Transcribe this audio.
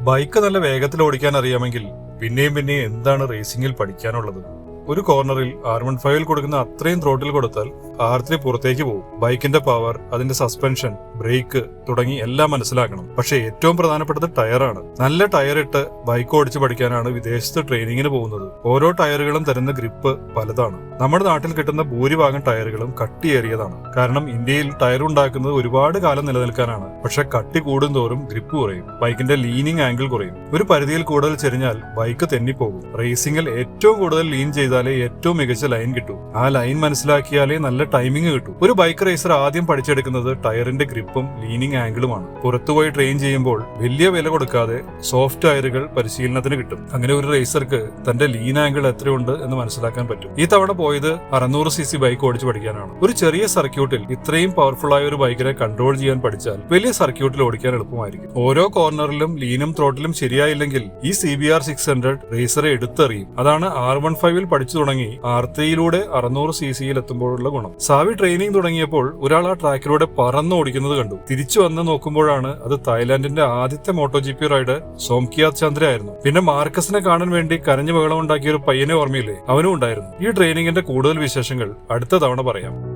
Bike നല്ല വേഗത്തിൽ ഓടിക്കാൻ അറിയാമെങ്കിൽ പിന്നെയും എന്താണ് റേസിംഗിൽ പഠിക്കാനുള്ളത്? ഒരു കോർണറിൽ R15 കൊടുക്കുന്ന അത്രയും ത്രോട്ടിൽ കൊടുത്താൽ R3 പുറത്തേക്ക് പോകും. ബൈക്കിന്റെ പവർ, അതിന്റെ സസ്പെൻഷൻ, ബ്രേക്ക് തുടങ്ങി എല്ലാം മനസ്സിലാക്കണം. പക്ഷെ ഏറ്റവും പ്രധാനപ്പെട്ടത് ടയറാണ്. നല്ല ടയർ ഇട്ട് ബൈക്ക് ഓടിച്ച് പഠിക്കാനാണ് വിദേശത്ത് ട്രെയിനിങ്ങിന് പോകുന്നത്. ഓരോ ടയറുകളും തരുന്ന ഗ്രിപ്പ് പലതാണ്. നമ്മുടെ നാട്ടിൽ കിട്ടുന്ന ഭൂരിഭാഗം ടയറുകളും കട്ടിയേറിയതാണ്. കാരണം ഇന്ത്യയിൽ ടയർ ഉണ്ടാക്കുന്നത് ഒരുപാട് കാലം നിലനിൽക്കാനാണ്. പക്ഷെ കട്ടി കൂടുന്തോറും ഗ്രിപ്പ് കുറയും, ബൈക്കിന്റെ ലീനിങ് ആംഗിൾ കുറയും. ഒരു പരിധിയിൽ കൂടുതൽ ചെരിഞ്ഞാൽ ബൈക്ക് തെന്നിപ്പോകും. റേസിംഗിൽ ഏറ്റവും കൂടുതൽ ലീൻ ചെയ്താലേ ഏറ്റവും മികച്ച ലൈൻ കിട്ടൂ. ആ ലൈൻ മനസ്സിലാക്കിയാലേ നല്ല ടൈമിംഗ് കിട്ടൂ. ഒരു ബൈക്ക് റേസർ ആദ്യം പഠിച്ചെടുക്കുന്നത് ടയറിന്റെ ഗ്രിപ്പും ലീനിങ് ആംഗിളുമാണ്. പുറത്തുപോയി ട്രെയിൻ ചെയ്യുമ്പോൾ വലിയ വില കൊടുക്കാതെ സോഫ്റ്റ് ടയറുകൾ പരിശീലനത്തിന് കിട്ടും. അങ്ങനെ ഒരു റേസർക്ക് തന്റെ ലീൻ ആംഗിൾ എത്രയുണ്ട് എന്ന് മനസ്സിലാക്കാൻ പറ്റും. ഈ തവണ പോയത് 600cc ബൈക്ക് ഓടിച്ച് പഠിക്കാനാണ്. ഒരു ചെറിയ സർക്യൂട്ടിൽ ഇത്രയും പവർഫുൾ ആയ ഒരു ബൈക്കിനെ കൺട്രോൾ ചെയ്യാൻ പഠിച്ചാൽ വലിയ സർക്യൂട്ടിൽ ഓടിക്കാൻ എളുപ്പമായിരിക്കും. ഓരോ കോർണറിലും ലീനും ത്രോട്ടിലും ശരിയായില്ലെങ്കിൽ ഈ CBR 600 റേസറെ എടുത്തെറിയും. അതാണ് R15 പഠിച്ചു തുടങ്ങി R3 600cc എത്തുമ്പോഴുള്ള ഗുണം. സാവി ട്രെയിനിങ് തുടങ്ങിയപ്പോൾ ഒരാൾ ആ ട്രാക്കിലൂടെ പറന്ന് ഓടിക്കുന്നത് കണ്ടു. തിരിച്ചു വന്ന് നോക്കുമ്പോഴാണ് അത് തായ്ലാന്റിന്റെ ആദ്യത്തെ MotoGP റൈഡർ സോംകിയാത് ചന്ദ്ര ആയിരുന്നു. പിന്നെ മാർക്കസിനെ കാണാൻ വേണ്ടി കരഞ്ഞു ബഹളം ഉണ്ടാക്കിയ ഒരു പയ്യനെ ഓർമ്മയില്ലേ? അവനും ഉണ്ടായിരുന്നു. ഈ ട്രെയിനിങ്ങിന്റെ കൂടുതൽ വിശേഷങ്ങൾ അടുത്ത തവണ പറയാം.